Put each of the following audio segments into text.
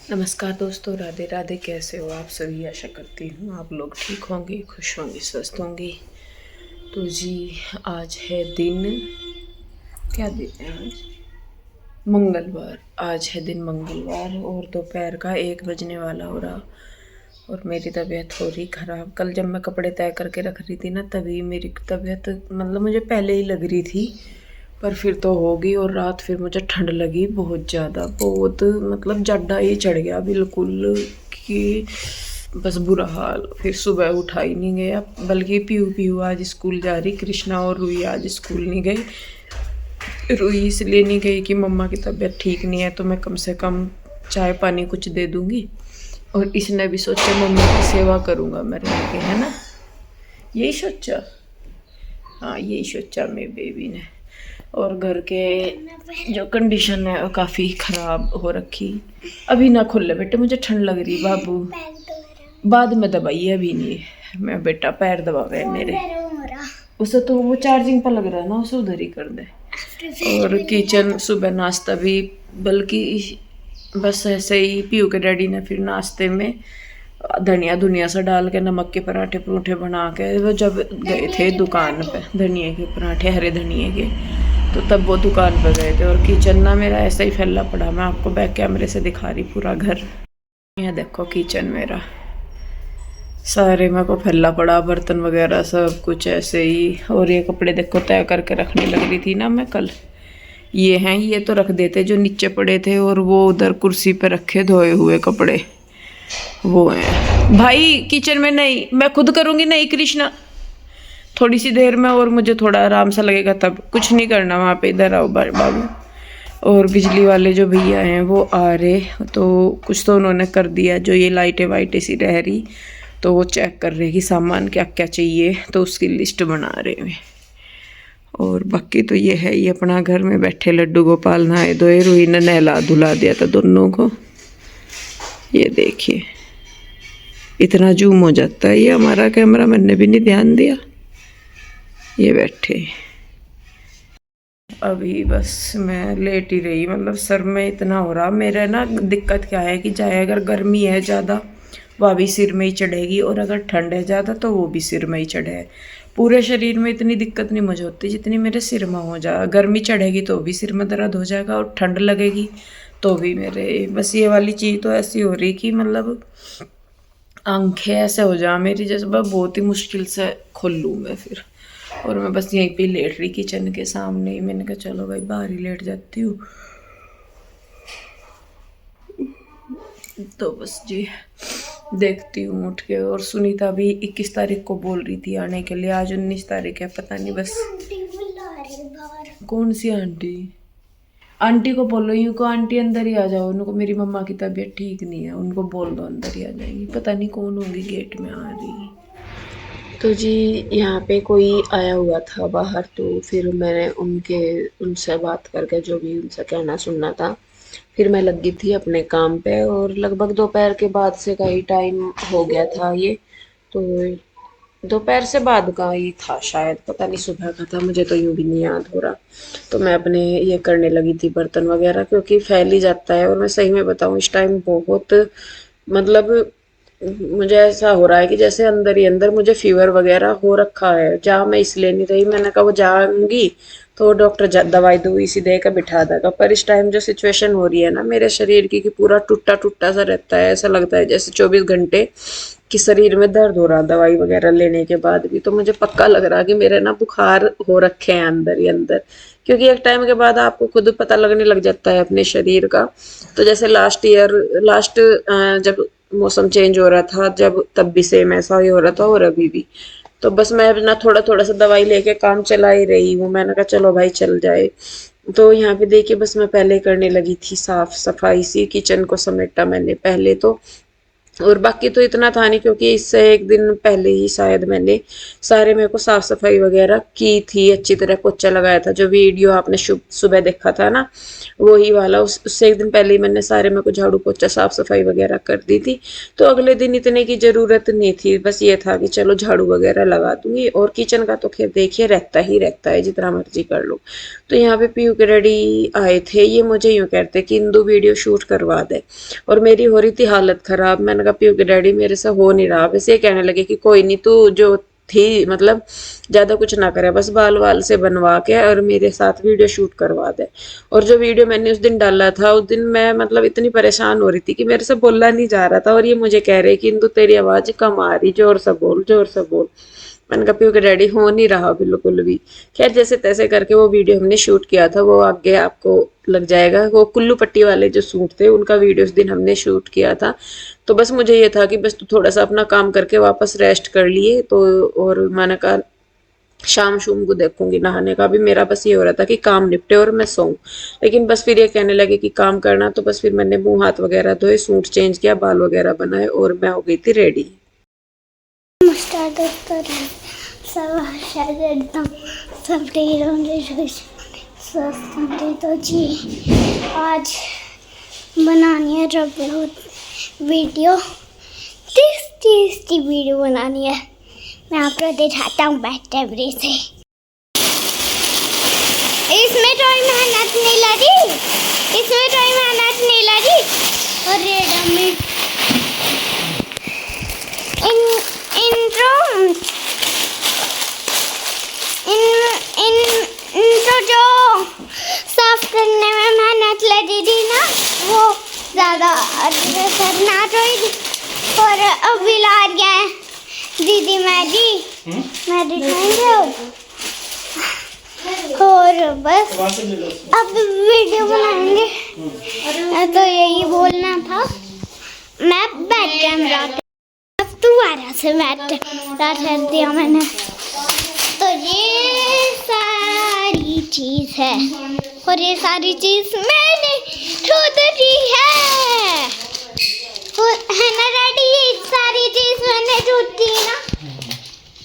नमस्कार दोस्तों, राधे राधे। कैसे हो आप सभी? आशा करती हूँ आप लोग ठीक होंगे, खुश होंगे, स्वस्थ होंगे। तो जी, आज है दिन, क्या दिन है आज? मंगलवार। आज है दिन मंगलवार और दोपहर का 1 बजने वाला हो रहा। और मेरी तबीयत हो रही ख़राब। कल जब मैं कपड़े तय करके रख रही थी ना, तभी मेरी तबीयत मतलब मुझे पहले ही लग रही थी, पर फिर तो होगी। और रात फिर मुझे ठंड लगी बहुत ज़्यादा, बहुत मतलब जड्डा ही चढ़ गया बिल्कुल कि बस बुरा हाल। फिर सुबह उठा ही नहीं गया, बल्कि पीहू पीहू आज स्कूल जा रही, कृष्णा और रुई आज स्कूल नहीं गई। रुई इसलिए नहीं गई कि मम्मा की तबीयत ठीक नहीं है, तो मैं कम से कम चाय पानी कुछ दे दूँगी। और इसने भी सोचा मम्मी की सेवा करूँगा मैं रह के, है ना? यही सोचा। हाँ, यही सोचा मेरे बेबी ने। और घर के जो कंडीशन है वो काफ़ी ख़राब हो रखी। अभी ना खुले बेटे, मुझे ठंड लग रही बाबू। बाद में दबाई है, अभी नहीं। मैं बेटा पैर दबावे मेरे। उसे तो वो चार्जिंग पर लग रहा है ना, उसे उधर ही कर दे। और किचन सुबह नाश्ता भी, बल्कि बस ऐसे ही पीयू के डैडी ने फिर नाश्ते में धनिया धुनिया सा डाल के नमक के पराठे परूठे बना के, वो जब गए थे दुकान पे धनिया के पराठे, हरे धनिया के, तो तब वो दुकान पे गए थे। और किचन ना मेरा ऐसा ही फैला पड़ा। मैं आपको बैक कैमरे से दिखा रही पूरा घर। यह देखो किचन मेरा, सारे मेरे को फैला पड़ा, बर्तन वगैरह सब कुछ ऐसे ही। और ये कपड़े देखो तय करके रखने लग रही थी ना मैं कल, ये हैं, ये तो रख देते जो नीचे पड़े थे, और वो उधर कुर्सी पे रखे धोए हुए कपड़े वो हैं। भाई किचन में नहीं, मैं खुद करूँगी। नहीं कृष्णा, थोड़ी सी देर में, और मुझे थोड़ा आराम सा लगेगा तब। कुछ नहीं करना वहाँ पे, इधर आओ बाबू। और बिजली वाले जो भैया हैं वो आ रहे, तो कुछ तो उन्होंने कर दिया। जो ये लाइटें वाइटें सी रह रही, तो वो चेक कर रहे कि सामान क्या क्या चाहिए, तो उसकी लिस्ट बना रहे हैं। और बाकी तो ये है, ये अपना घर में बैठे लड्डू गोपाल नहाए धोए, रुई ने नहला धुला दिया था दोनों को। ये देखिए, इतना जूम हो जाता है ये हमारा कैमरा, मैंने भी नहीं ध्यान दिया। ये बैठे अभी बस मैं लेट ही रही, मतलब सर में इतना हो रहा मेरे ना। दिक्कत क्या है कि चाहे अगर गर्मी है ज़्यादा, वह भी सिर में ही चढ़ेगी, और अगर ठंड है ज़्यादा तो वो भी सिर में ही चढ़े। पूरे शरीर में इतनी दिक्कत नहीं मुझे होती जितनी मेरे सिर में हो जाए। गर्मी चढ़ेगी तो भी सिर में दर्द हो जाएगा, और ठंड लगेगी तो भी मेरे, बस ये वाली चीज़ तो ऐसी हो रही कि मतलब आंखें ऐसे हो जा मेरी, जैसे बहुत ही मुश्किल से खोल लूँ मैं फिर। और मैं बस यहीं पे लेट रही किचन के सामने ही। मैंने कहा चलो भाई बाहर ही लेट जाती हूँ। तो बस जी देखती हूँ उठ के। और सुनीता भी 21 तारीख को बोल रही थी आने के लिए, आज 19 तारीख है, पता नहीं बस। कौन सी आंटी? आंटी को बोलो यूँ को, आंटी अंदर ही आ जाओ, उनको मेरी मम्मा की तबीयत ठीक नहीं है, उनको बोल दो अंदर ही आ जाएंगी। पता नहीं कौन होगी गेट में आ रही। तो जी, यहाँ पे कोई आया हुआ था बाहर, तो फिर मैंने उनसे बात करके जो भी उनसे कहना सुनना था, फिर मैं लगी थी अपने काम पे। और लगभग दोपहर के बाद से का ही टाइम हो गया था ये, तो दोपहर से बाद का ही था शायद, पता नहीं सुबह का था, मुझे तो यूं भी नहीं याद हो रहा। तो मैं अपने ये करने लगी थी बर्तन वगैरह, क्योंकि फैल ही जाता है। और मैं सही में बताऊं, इस टाइम बहुत मतलब मुझे ऐसा हो रहा है कि जैसे अंदर ही अंदर मुझे फीवर वगैरह हो रखा है। जा मैं इसलिए नहीं रही, मैंने कहा वो जाऊंगी तो डॉक्टर दवाई दूई सी दे कर बिठा देगा। पर इस टाइम जो सिचुएशन हो रही है ना मेरे शरीर की, कि पूरा टूटा टूटा सा रहता है, ऐसा लगता है जैसे 24 घंटे कि शरीर में दर्द हो रहा दवाई वगैरह लेने के बाद भी। तो मुझे पक्का लग रहा कि मेरे ना बुखार हो रखे हैं अंदर ही अंदर, क्योंकि एक टाइम के बाद आपको खुद पता लगने लग जाता है अपने शरीर का। तो जैसे लास्ट जब मौसम चेंज हो रहा था, जब तब भी सेम ऐसा ही हो रहा था, और अभी भी। तो बस मैं अपना थोड़ा थोड़ा सा दवाई लेके काम चला ही रही हूँ। मैंने कहा चलो भाई चल जाए। तो यहाँ पे देखिए, बस मैं पहले करने लगी थी साफ सफाई सी, किचन को समेटा मैंने पहले तो। और बाकी तो इतना था नहीं, क्योंकि इससे एक दिन पहले ही शायद मैंने सारे मेरे को साफ सफाई वगैरह की थी, अच्छी तरह पोछा लगाया था। जो वीडियो आपने सुबह देखा था ना, वही वाला, उससे एक दिन पहले ही मैंने सारे मेरे को झाड़ू पोछा साफ सफाई वगैरह कर दी थी। तो अगले दिन इतने की जरूरत नहीं थी, बस ये था कि चलो झाड़ू वगैरह लगा दूंगी। और किचन का तो खैर देखिए रहता ही रहता है, जितना मर्जी कर लो। तो यहाँ पे पीयू के डैडी आए थे, ये मुझे यूँ कहते कि इंदु वीडियो शूट करवा दे, और मेरी हो रही थी हालत खराब। मैंने कहा पीयू के डैडी मेरे से हो नहीं रहा। वैसे ये कहने लगे कि कोई नहीं, तू जो थी मतलब ज्यादा कुछ ना करे, बस बाल वाल से बनवा के और मेरे साथ वीडियो शूट करवा दे। और जो वीडियो मैंने उस दिन डाला था, उस दिन मैं मतलब इतनी परेशान हो रही थी कि मेरे से बोला नहीं जा रहा था, और ये मुझे कह रहे कि इंदु तेरी आवाज कम आ रही, जोर से बोल, जोर से बोल। मैंने कहा पीयू के डैडी हो नहीं रहा बिल्कुल भी। खैर जैसे तैसे करके वो वीडियो हमने शूट किया था, वो आगे आपको लग जाएगा। वो कुल्लू पट्टी वाले जो सूट थे, उनका वीडियो उस दिन हमने शूट किया था। तो बस मुझे ये था कि बस तू थोड़ा सा अपना काम करके वापस रेस्ट कर लिए तो। और मैंने कहा शाम शूम को देखूंगी, नहाने का भी मेरा बस ये हो रहा था कि काम निपटे और मैं सोऊं। लेकिन बस फिर ये कहने लगे कि काम करना, तो बस फिर मैंने मुंह हाथ वगैरह धोए, सूट चेंज किया, बाल वगैरह बनाए, और मैं हो गई थी रेडी। नमस्कार दोस्तों, सब शायद एकदम सब ठीक होंगे, स्वस्थ होंगे। तो जी आज बनानी है वीडियो, टेस्टी वीडियो बनानी है। मैं आपको दिखाता हूँ बैक कैमरे से। इसमें कोई मेहनत नहीं लगी, इसमें कोई मेहनत नहीं लगी। और रेडम में इनको जो साफ करने में मेहनत लगी थी ना, वो ज़्यादा करना चाहिए। और अभी ला गया है दीदी मैगी, मैं दिखाएंगे। और बस अब वीडियो बनाएंगे। तो यही बोलना था। मैं बैक कैमरा दोबारा से बैठ कर दिया मैंने। तो ये सारी चीज है, और ये सारी चीज मैंने खुद की है ना डैडी? ये सारी चीज मैंने खुद की ना।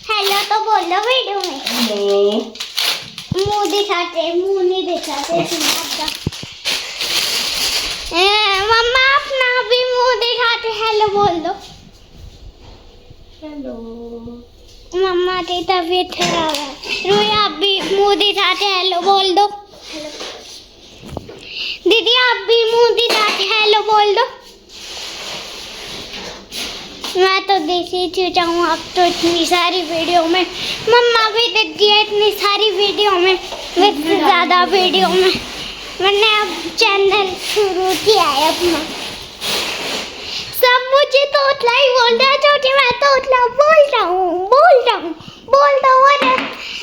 हेलो तो बोलो वीडियो में। मुंह दिखाते, मुंह नहीं दिखाते। मम्मा अपना भी मुंह दिखाते, हेलो बोल दो। हेलो मम्मा की तबीयत खराब है। रोई आप भी मुंह दिखाते हेलो बोल दो। दीदी आप भी मुंह दिखाते हेलो बोल दो। मैं तो देसी चूचा हूँ, अब तो इतनी सारी वीडियो में मम्मा भी दिख गई है, इतनी सारी वीडियो में, इससे ज़्यादा वीडियो में। मैंने अब चैनल शुरू किया है अपना। सब मुझे तोतला ही बोल रहा है, क्योंकि मैं तोतला बोल रहा हूँ।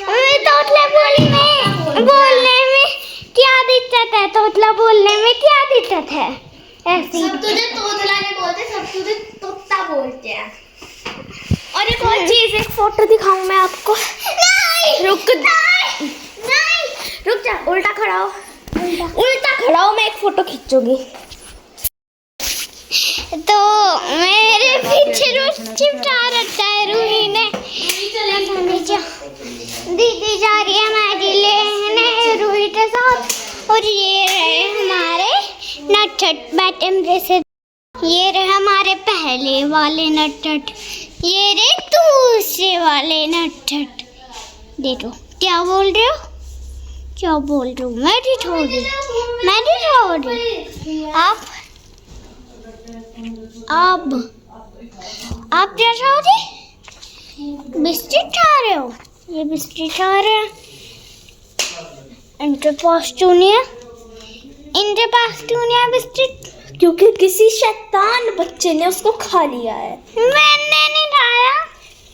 मैं तोतला बोलने में क्या दिक्कत है? तोतला बोलने में क्या दिक्कत है? ऐसी सब तुझे तोतला नहीं बोलते, सब तुझे तोता बोलते हैं। और एक और चीज, एक फोटो दिखाऊं मैं आपको। नहीं रुक जा, उल्टा खड़ा हो, मैं एक फोटो खींचूंगी। तो मेरे पीछे रोज चिपटा रखा है रूही ने। दीदी जा रही है मैगी लेने रूही के साथ। और ये रहे हमारे नटखट बैटम जैसे, ये रहे हमारे पहले वाले नटखट, ये रहे दूसरे वाले नटखट। देखो क्या बोल रहे हो, क्या बोल रहे हो? मैं भी छोड़ रही, आप क्या खा रहे? बिस्किट खा रहे हो? ये बिस्किट खा रहे हैं। इनके पास क्यों नहीं है बिस्किट? क्योंकि किसी शैतान बच्चे ने उसको खा लिया है। मैंने नहीं खाया,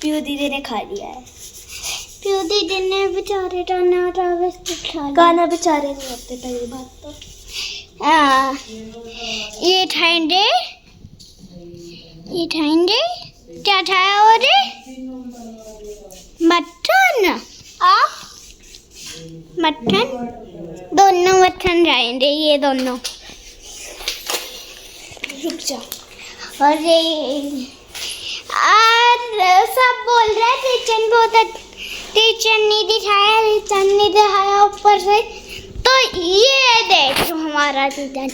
पीयू दीदी ने खा लिया है। पीयू दीदी ने बेचारे बिस्किट खा लिया। गाना बेचारे नहीं होते, पहली बात तो। ये खाएंगे क्या खाया? और मटन, आप मटन, दोनों मटन खाएंगे, ये दोनों। रुक जा, और सब बोल रहे टीचर ने दिखाया ऊपर से। तो ये देखो हमारा किचन।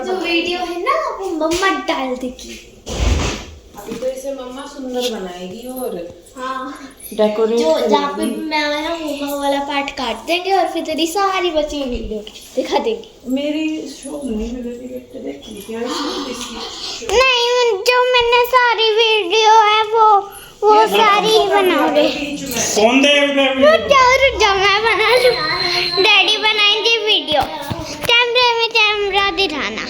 जो वीडियो है ना वो मम्मा डाल देगी। अभी तो इसे मम्मा सुंदर बनाएगी और हाँ, डेकोरेट जो जहाँ पे करेगी। मैं आया वो वाला पार्ट काट देंगे और फिर तेरी सारी बची हुई वीडियो दिखा देंगे। मेरी शो नहीं मिलेगी, देखी क्या इसकी नहीं, जो मैंने सारी वीडियो है वो सारी बनाओगे। कौन रुक जाओ मैं बना लूँ। डैडी बनाएंगे वीडियो। कैमरा दिखाना।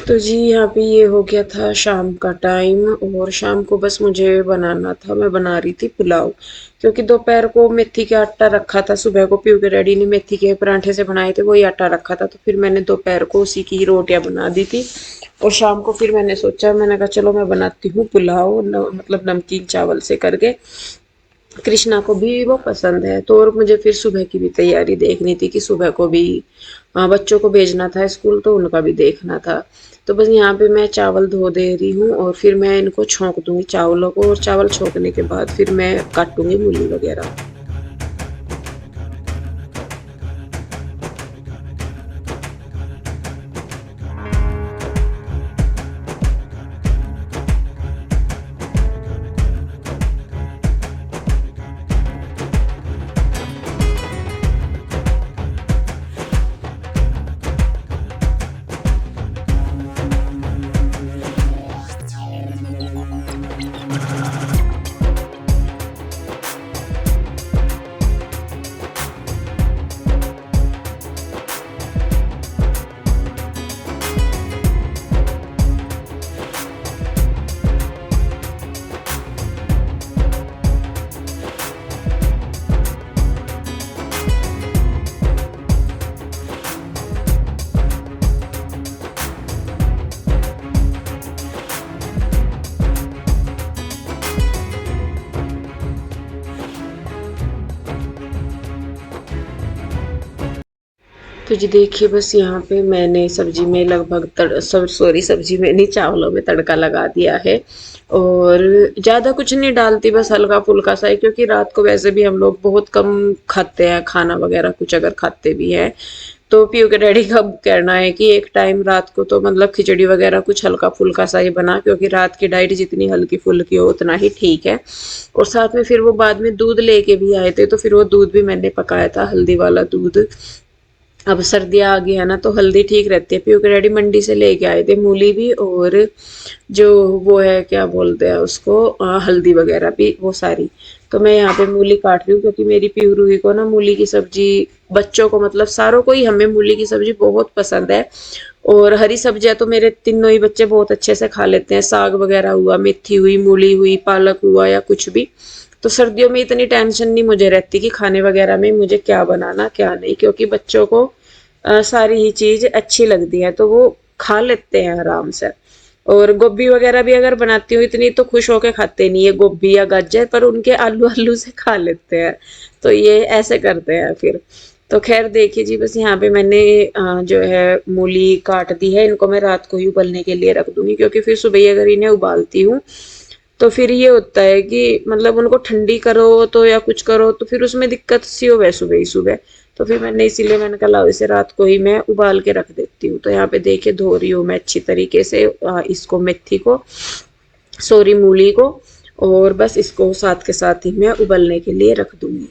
तो जी यहाँ पे ये हो गया था शाम का टाइम और शाम को बस मुझे बनाना था। मैं बना रही थी पुलाव, क्योंकि दोपहर को मेथी का आटा रखा था। सुबह को पीयू के डैडी ने मेथी के परांठे से बनाए थे, वही आटा रखा था। तो फिर मैंने दोपहर को उसी की ही रोटियां बना दी थी और शाम को फिर मैंने सोचा, मैंने कहा चलो मैं बनाती हूँ पुलाव, मतलब नमकीन चावल से करके। कृष्णा को भी वो पसंद है। तो और मुझे फिर सुबह की भी तैयारी देखनी थी कि सुबह को भी बच्चों को भेजना था स्कूल, तो उनका भी देखना था। तो बस यहाँ पे मैं चावल धो दे रही हूँ और फिर मैं इनको छोंक दूंगी चावलों को, और चावल छोंकने के बाद फिर मैं काटूंगी मूली वगैरह। तो जी देखिए, बस यहाँ पे मैंने सब्जी में लगभग सब्जी में नहीं, चावलों में तड़का लगा दिया है। और ज़्यादा कुछ नहीं डालती, बस हल्का फुल्का सा है, क्योंकि रात को वैसे भी हम लोग बहुत कम खाते हैं खाना वगैरह कुछ, अगर खाते भी हैं तो पीयू के डैडी का कहना है कि एक टाइम रात को तो मतलब खिचड़ी वगैरह कुछ हल्का फुल्का सा ही बना, क्योंकि रात की डाइट जितनी हल्की फुल्की हो उतना ही ठीक है। और साथ में फिर वो बाद में दूध लेके भी आए थे, तो फिर वो दूध भी मैंने पकाया था, हल्दी वाला दूध। अब सर्दियाँ आ गई है ना, तो हल्दी ठीक रहती है। पीयू के डैडी मंडी से लेके आए थे मूली भी, और जो वो है क्या बोलते हैं उसको, हल्दी वगैरह भी, वो सारी। तो मैं यहाँ पे मूली काट रही हूँ, क्योंकि मेरी पीयू रूही को ना मूली की सब्जी, बच्चों को मतलब सारों को ही, हमें मूली की सब्जी बहुत पसंद है। और हरी सब्जियाँ तो मेरे तीनों ही बच्चे बहुत अच्छे से खा लेते हैं। साग वगैरह हुआ, मेथी हुई, मूली हुई, पालक हुआ या कुछ भी। तो सर्दियों में इतनी टेंशन नहीं मुझे रहती कि खाने वगैरह में मुझे क्या बनाना क्या नहीं, क्योंकि बच्चों को सारी ही चीज अच्छी लगती है, तो वो खा लेते हैं आराम से। और गोभी वगैरह भी अगर बनाती हूँ, इतनी तो खुश होके खाते नहीं है गोभी या गाजर, पर उनके आलू आलू से खा लेते हैं। तो ये ऐसे करते हैं फिर। तो खैर देखिए जी, बस यहाँ पे मैंने जो है मूली काट दी है। इनको मैं रात को ही उबलने के लिए रख दूंगी, क्योंकि फिर सुबह अगर इन्हें उबालती हूँ तो फिर ये होता है कि मतलब उनको ठंडी करो तो या कुछ करो तो फिर उसमें दिक्कत सी हो वै सुबह ही सुबह। तो फिर मैंने इसीलिए मैंने कहा इसे रात को ही मैं उबाल के रख देती हूँ। तो यहाँ पे देखिए धो रही हूँ मैं अच्छी तरीके से इसको, मेथी को, सॉरी मूली को, और बस इसको साथ के साथ ही मैं उबलने के लिए रख दूंगी।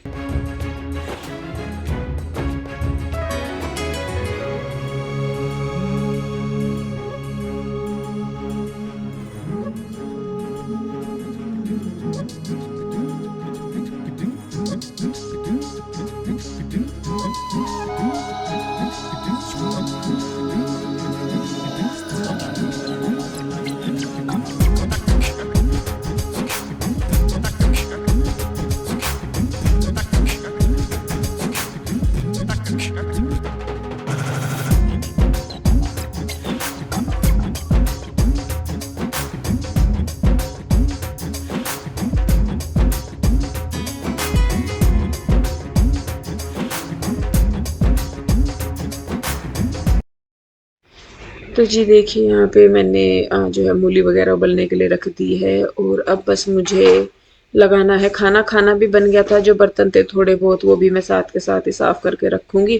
तो जी देखिए यहाँ पे मैंने जो है मूली वगैरह उबलने के लिए रख दी है और अब बस मुझे लगाना है खाना। खाना भी बन गया था, जो बर्तन थे थोड़े बहुत वो भी मैं साथ के साथ ही साफ करके रखूंगी।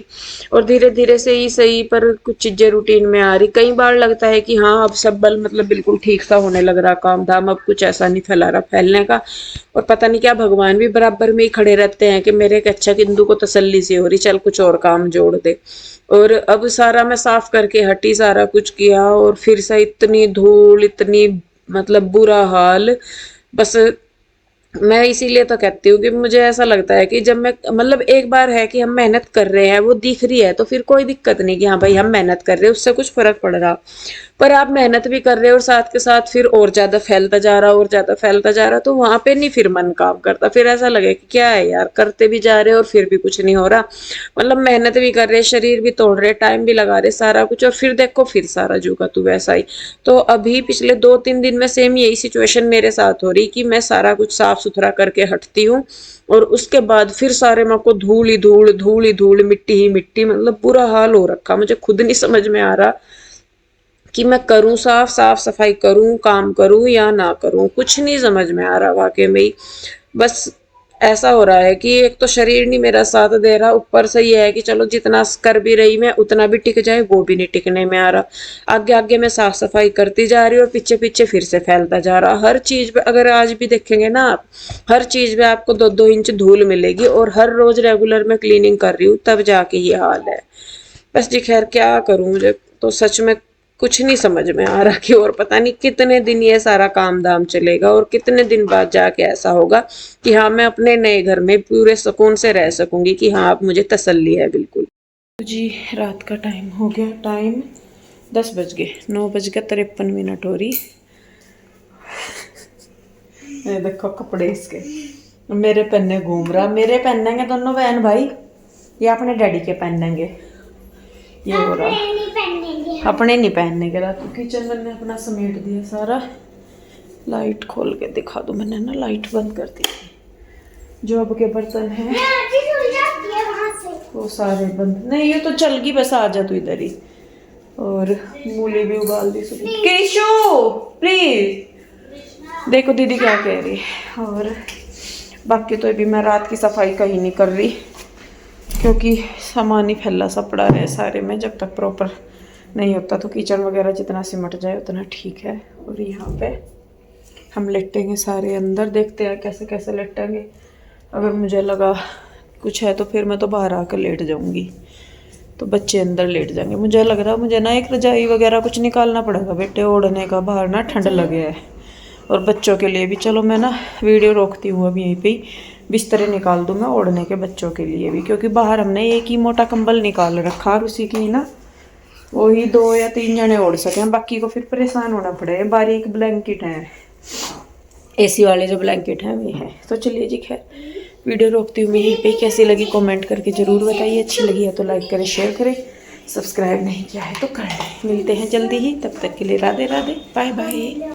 और धीरे धीरे से ही सही, पर कुछ चीजें रूटीन में आ रही। कई बार लगता है कि हाँ अब सब बल मतलब बिल्कुल ठीक सा होने लग रहा काम धाम, अब कुछ ऐसा नहीं फैला रहा फैलने का। और पता नहीं क्या भगवान भी बराबर में ही खड़े रहते हैं कि मेरे एक अच्छा किंदू को तसल्ली सी हो रही, चल कुछ और काम जोड़ दे। और अब सारा मैं साफ करके हटी, सारा कुछ किया और फिर से इतनी धूल, इतनी मतलब बुरा हाल। बस मैं इसीलिए तो कहती हूँ कि मुझे ऐसा लगता है कि जब मैं मतलब एक बार है कि हम मेहनत कर रहे हैं, वो दिख रही है तो फिर कोई दिक्कत नहीं कि हाँ भाई हम मेहनत कर रहे हैं, उससे कुछ फर्क पड़ रहा। पर आप मेहनत भी कर रहे हो और साथ के साथ फिर और ज्यादा फैलता जा रहा और ज्यादा फैलता जा रहा, तो वहां पे नहीं फिर मन काम करता। फिर ऐसा लगे कि क्या है यार, करते भी जा रहे और फिर भी कुछ नहीं हो रहा। मतलब मेहनत भी कर रहे, शरीर भी तोड़ रहे, टाइम भी लगा रहे, सारा कुछ, और फिर देखो फिर सारा जू का तू वैसा ही। तो अभी पिछले 2-3 दिन में सेम यही सिचुएशन मेरे साथ हो रही कि मैं सारा कुछ साफ सुथरा करके हटती हूँ और उसके बाद फिर सारे मेरे को धूल ही धूल, धूल ही धूल, मिट्टी ही मिट्टी, मतलब बुरा हाल हो रखा। मुझे खुद नहीं समझ में आ रहा कि मैं करूं साफ सफाई करूं, काम करूं या ना करूं, कुछ नहीं समझ में आ रहा वाकई में ही। बस ऐसा हो रहा है कि एक तो शरीर नहीं मेरा साथ दे रहा, ऊपर से ये है कि चलो जितना कर भी रही मैं उतना भी टिक जाए, वो भी नहीं टिकने में आ रहा। आगे आगे मैं साफ सफाई करती जा रही हूँ और पीछे पीछे फिर से फैलता जा रहा। हर चीज पे अगर आज भी देखेंगे ना आप, हर चीज पे आपको 2-2 इंच धूल मिलेगी और हर रोज रेगुलर मैं क्लीनिंग कर रही हूँ तब जाके ये हाल है। बस जी खैर क्या करूं, मुझे तो सच में कुछ नहीं समझ में आ रहा कि और पता नहीं कितने दिन ये सारा काम धाम चलेगा और कितने दिन बाद जाके ऐसा होगा कि हाँ मैं अपने नए घर में पूरे सुकून से रह सकूंगी कि हाँ अब मुझे तसल्ली है बिल्कुल। जी रात का टाइम हो गया, टाइम 10 बज गए, 9:53 हो रही। ये देखो कपड़े इसके, मेरे पहने घूम रहा, मेरे पहनेंगे दोनों बहन भाई या अपने डैडी के पहनेंगे, ये हो रहा। अपने नहीं पहनने के रात। किचन मैंने अपना समेट दिया सारा। लाइट खोल के दिखा दूं, मैंने ना लाइट बंद कर दी। जो अब के बर्तन हैं वो सारे बंद, नहीं ये तो चल गई, बस आ जा तू इधर ही। और मूली भी उबाल दी सुबह। केशु प्लीज देखो दीदी क्या कह रही है। और बाकी तो अभी मैं रात की सफाई कहीं नहीं कर रही क्योंकि सामान ही फैला सा पड़ा रहे सारे में, जब तक प्रॉपर नहीं होता तो किचन वगैरह जितना सिमट जाए उतना ठीक है। और यहाँ पे हम लेटेंगे सारे अंदर, देखते हैं कैसे कैसे लेटेंगे। अगर मुझे लगा कुछ है तो फिर मैं तो बाहर आकर लेट जाऊंगी, तो बच्चे अंदर लेट जाएंगे। मुझे लग रहा मुझे ना एक रजाई वगैरह कुछ निकालना पड़ेगा बेटे ओढ़ने का, बाहर ना ठंड लगे है। और बच्चों के लिए भी, चलो मैं ना वीडियो रोकती हूँ अब यहीं पे, बिस्तरे निकाल दूँ मैं ओढ़ने के बच्चों के लिए भी, क्योंकि बाहर हमने एक ही मोटा कंबल निकाल रखा और उसी की ना वही 2 या 3 जने ओढ़ सकें, बाकी को फिर परेशान होना पड़ेगा। बारीक ब्लैंकेट हैं, एसी वाले जो ब्लैंकेट हैं वे हैं। तो चलिए जी खैर वीडियो रोकती हूँ मैं यहीं पे। कैसी लगी कमेंट करके ज़रूर बताइए, अच्छी लगी है तो लाइक करें, शेयर करें, सब्सक्राइब नहीं किया है तो कर लें। मिलते हैं जल्दी ही, तब तक के लिए राधे राधे, बाय बाय।